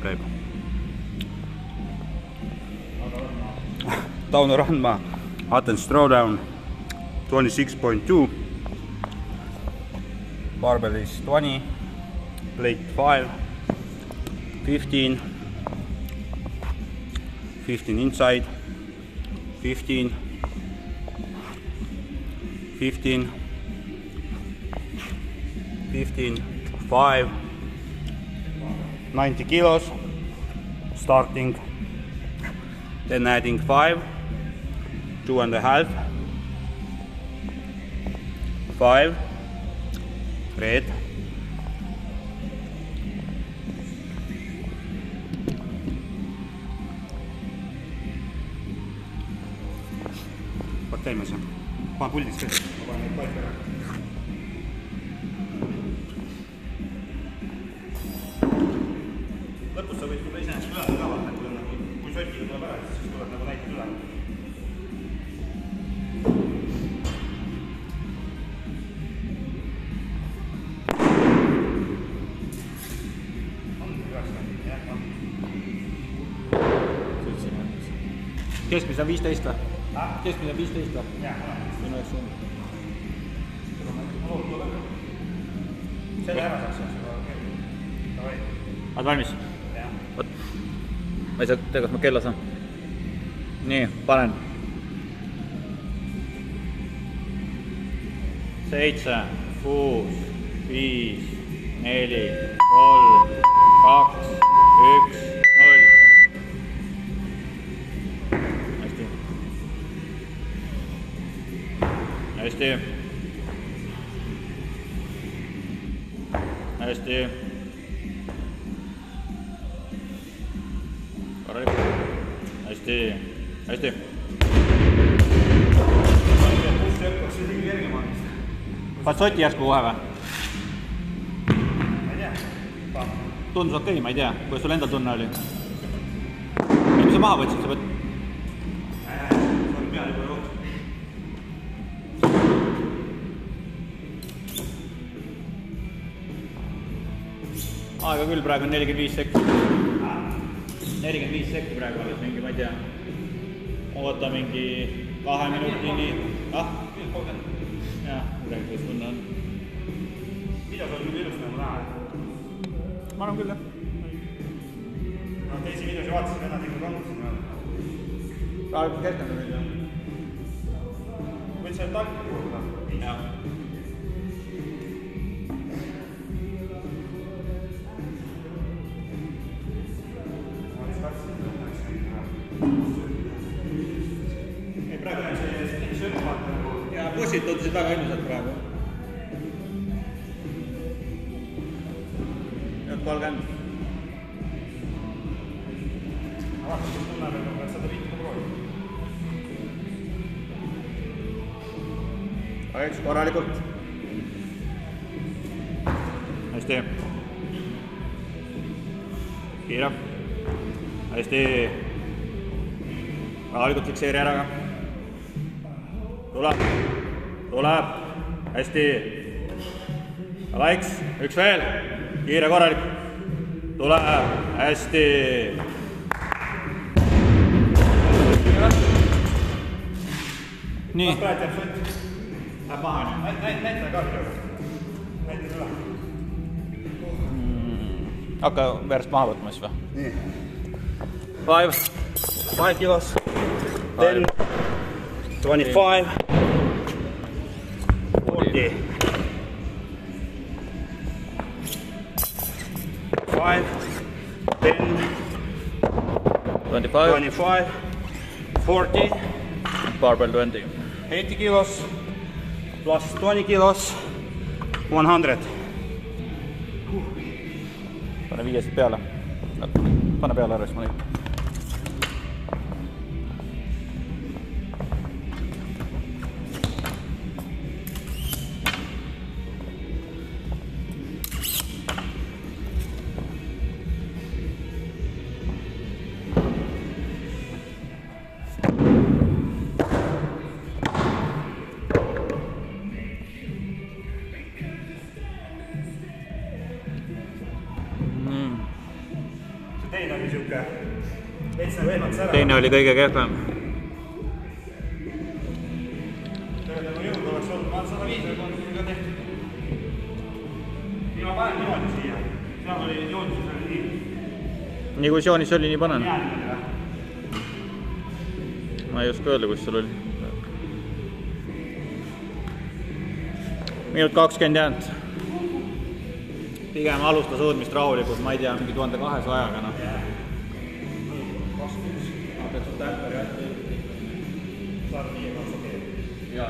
Käib. Tauno Randma, Athens Throwdown 26.2. Barbell is 20, plate 5, 15, 15 inside, 15, 15, 15, 5, 90 kilos, starting, then adding 5, 2.5, 5, red, teeme see. Pane puldist ka. Ma panen neid paiku ära. Lõpus sa võid tulla iseenesest üle ka vaata, kui sotiga tuleb ära, siis tuleb nagu näitad üle. Keskmise on 15 või? Keskmise on 15 või? Jah, olen. selle ära saaks seda. Oled valmis? Jah. Ma ei saa tea, kas ma kella saan. Nii, panen. 7, 6, 5, 4, 3, 2, 1, 0. Hästi. Hästi. Korralikult. Hästi. Hästi. Paned soti järsku kohe või? Ma ei tea. Tundus okei, ma ei tea. Kuidas sul endal tunne oli? Mis sa maha võtsid? Sa võt... See on peal juba jooksnud. Aega küll, praegu on 45 sekki. 45 sekki praegu alles mingi, ma ei tea. Oota mingi 2 minutini. Ah? Jah, midagi, kus tunne on. Videos on küll ilus nagu näha. Ma arvan küll, jah. No teisi videosi vaatasin, vennad ikka kandusid mööda. Praegu kerkanud veel, jah. Võid selle talki kuulda? Jah. Ei, praegu on see sööb vaata nagu... Ja bussid tundusid väga ilmselt praegu. Nüüd 30. Ma vaatan, kus tunneb, et ma pead 150 proovida. Aga üks korralikult. Hästi. Kiira. Hästi. Korralikult fikseeri ära ka. Tuleb. Tuleb. Hästi. Laiks. Üks veel. Kiire korralik. Tuleb. Hästi. Nii. Kas praegu jääb sott? Läheb maha nüüd. Näita ka videos. Näita üle. Hakka verst maha võtma siis või? Nii. 5 kilos. 10. 25. 40. 5. 10. 25. 40. Barbell 20. 80 kilos plus 20 kilos 100. Pane 5 peale. Pane peale ära, siis ma neid. teine oli siuke veits nagu ehmaks ära. Teine oli kõige kehvem. Tegelikult nagu jõud oleks olnud, ma 105 või polnud ka tehtud. Nii ma panen niimoodi siia. Seal oli joonises oli nii. Nii kui joonis oli, nii panen. Jää niimoodi või? Ma ei oska öelda, kus sul oli. Minut 20 jäänud. Pigem alustas õudmist rahulikult, ma ei tea, mingi 1200 ajaga. No. Ma peaks täpperi ätti. Saad nii, aga okei. Jaa.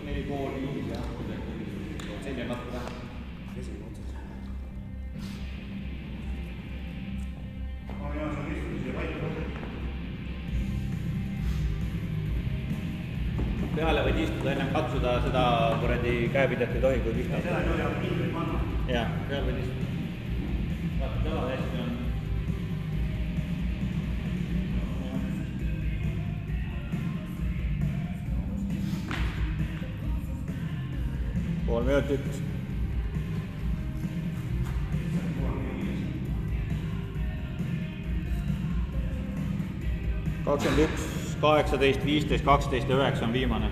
4 pool, 5 jah. Selline natuke vähem. Esimene otsas. Ma ei saa istuda siia palju. Peale võid istuda ennem katsuda seda kuradi käepidet ei tohi, kui pihta. Seda ei tohi kindlalt panna. Jah, peale võid istuda. Vaata, jala hästi on. 3 minutit. 21, 18, 15, 12 ja 9 on viimane.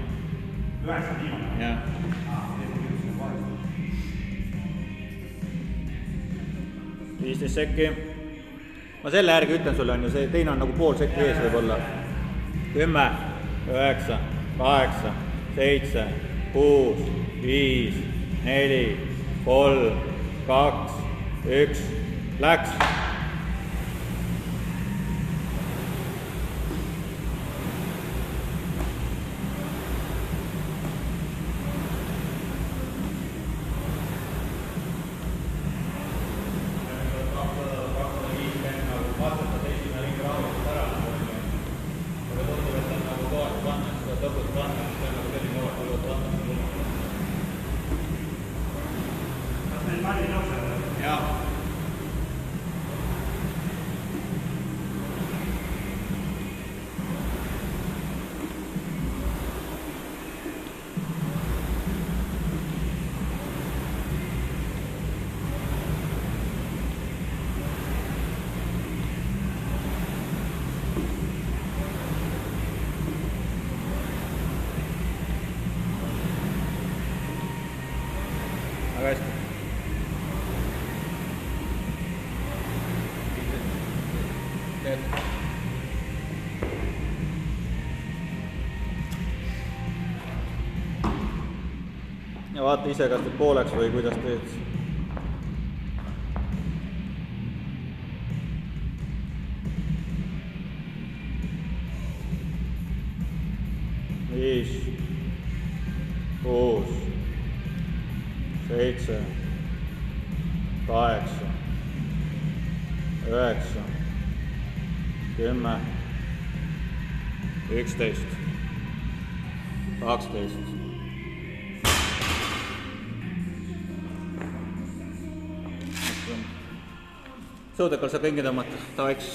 9 on viimane? Jah. – 15 sekki. Ma selle järgi ütlen sulle on ju, see teine on nagu pool sekki ees võib-olla. 10, 9, 8, 7, 6, 5, 4, 3, 2, 1, läks. Väga hästi. Ja vaata ise, kas teed pooleks või kuidas teed. Viis, 6, 7, 8, 9, 10, 11, 12. Sõudekal saab ringi tõmmata, tavaiks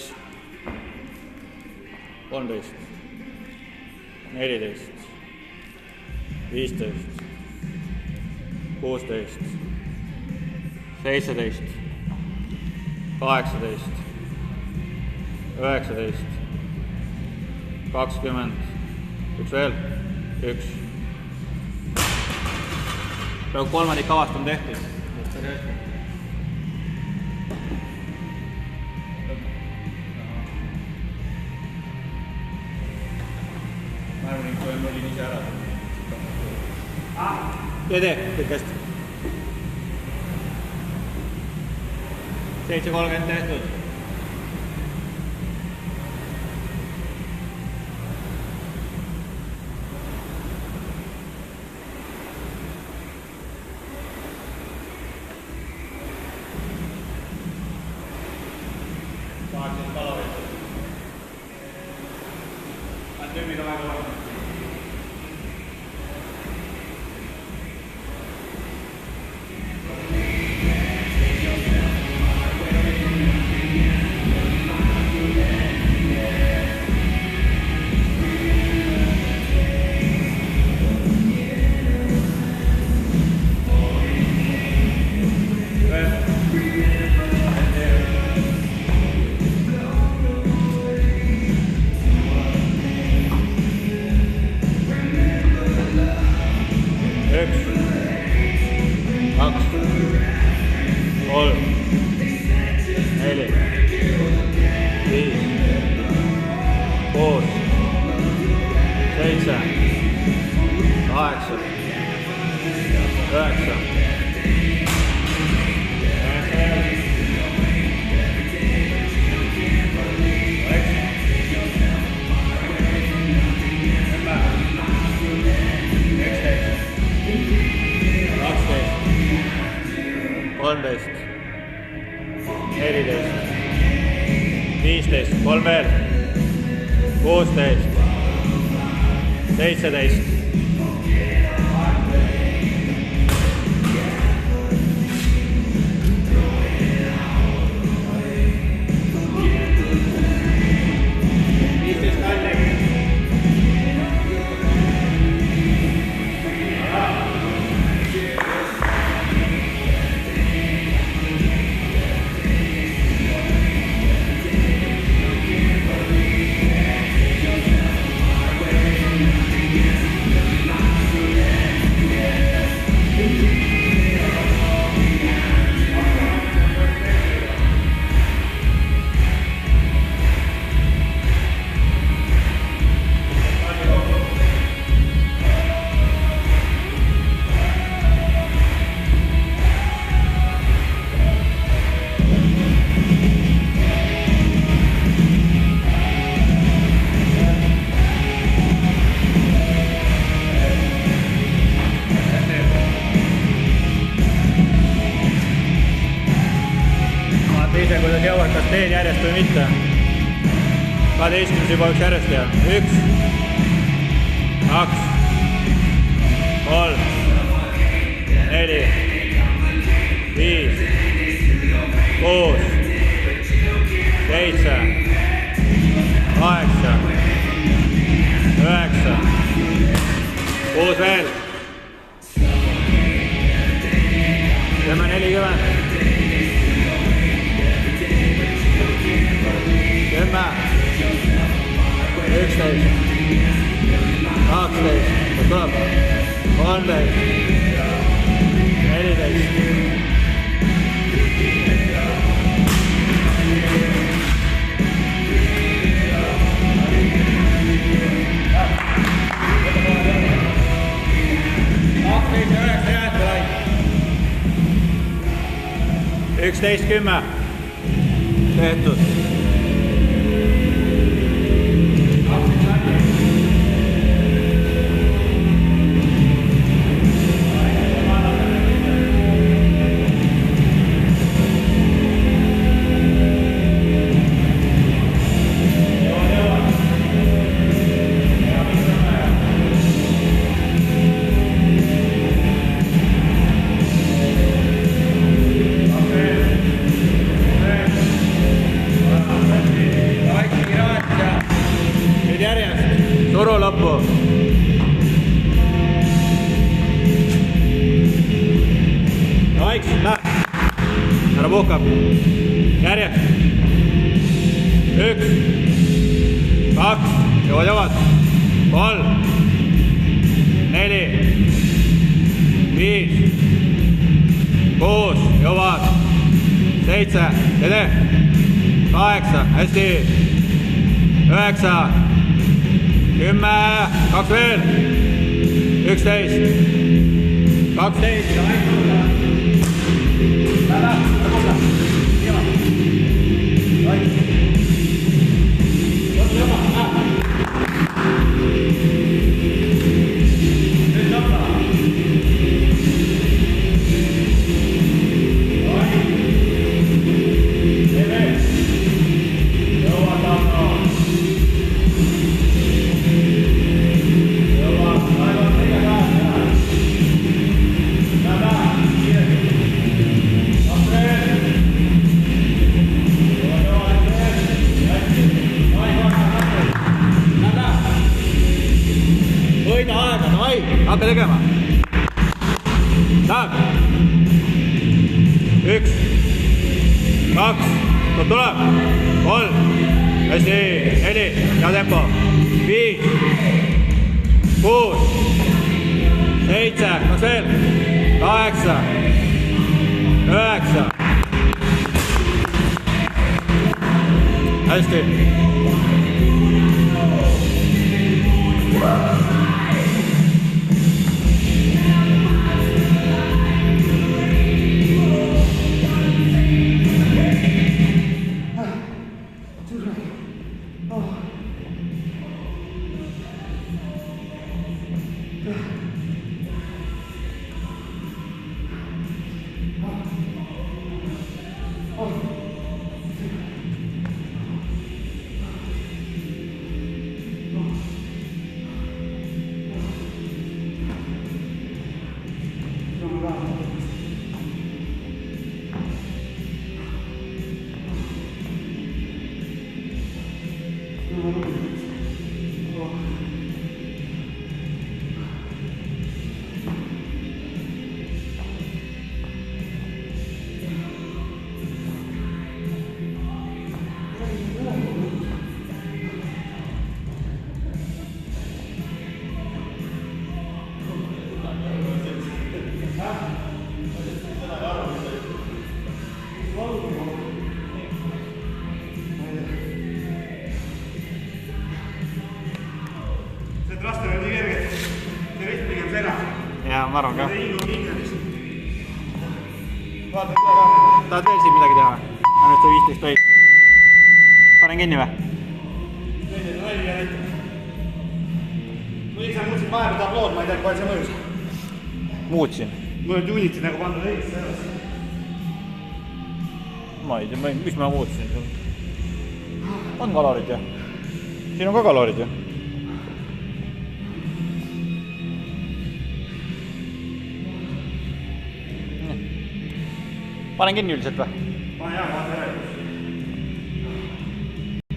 13, 14, 15, 16, 17, 18, 19, 20, üks veel, üks. Praegu kolmandik kavast on tehtud. Ma arvan, et kui olin ise ära. Tee, kõik hästi. 7.30 tehtud. Saaksid palaveid. Tüübid aega olema. 3, 4, 5, 6, 7, 8, 9. Kolmteist, 14, 15, 3 veel, 16, 17. Ise, kuidas jõuad, kas teen järjest või mitte. 12 juba üks järjest teha. 1, 2, 3, 4, 5, 6, 7, 8, 9, 6 veel. Teeme 40. 10, 11, 12, tuleb 13, 14. Üksteist 10 tehtud. Turu lõppu. Vaikselt, lähe. Ära puhkab. Järjest. 1, 2, jõuad. 3, 4, 5, 6, jõuad. 7, tee. 8, hästi. 9, 10, 2 veel, 11, 12, hakka tegema. Läheb. 1, 2, tuleb. 3, hästi, 4, hea tempo. 5, 6, 7, kas veel? 8, 9, hästi. See traster on nii kerge, et see rist pigem segab. Jaa, ma arvan ka. Vaata üle ka. Tahad veel siin midagi teha? Nüüd see 15 tohib. Panen kinni või? Teine on õige näitab. Ma ise muutsin vahepeal tablood, ma ei tea, kui palju see mõjus. Muutsin. Mul on tuuniti nagu pandud õigesse selles. Ma ei tea, mis ma muutsin. On kalorid ju. Siin on ka kalorid ju. Panen kinni üldiselt või? Pane jah, vaata järelikult.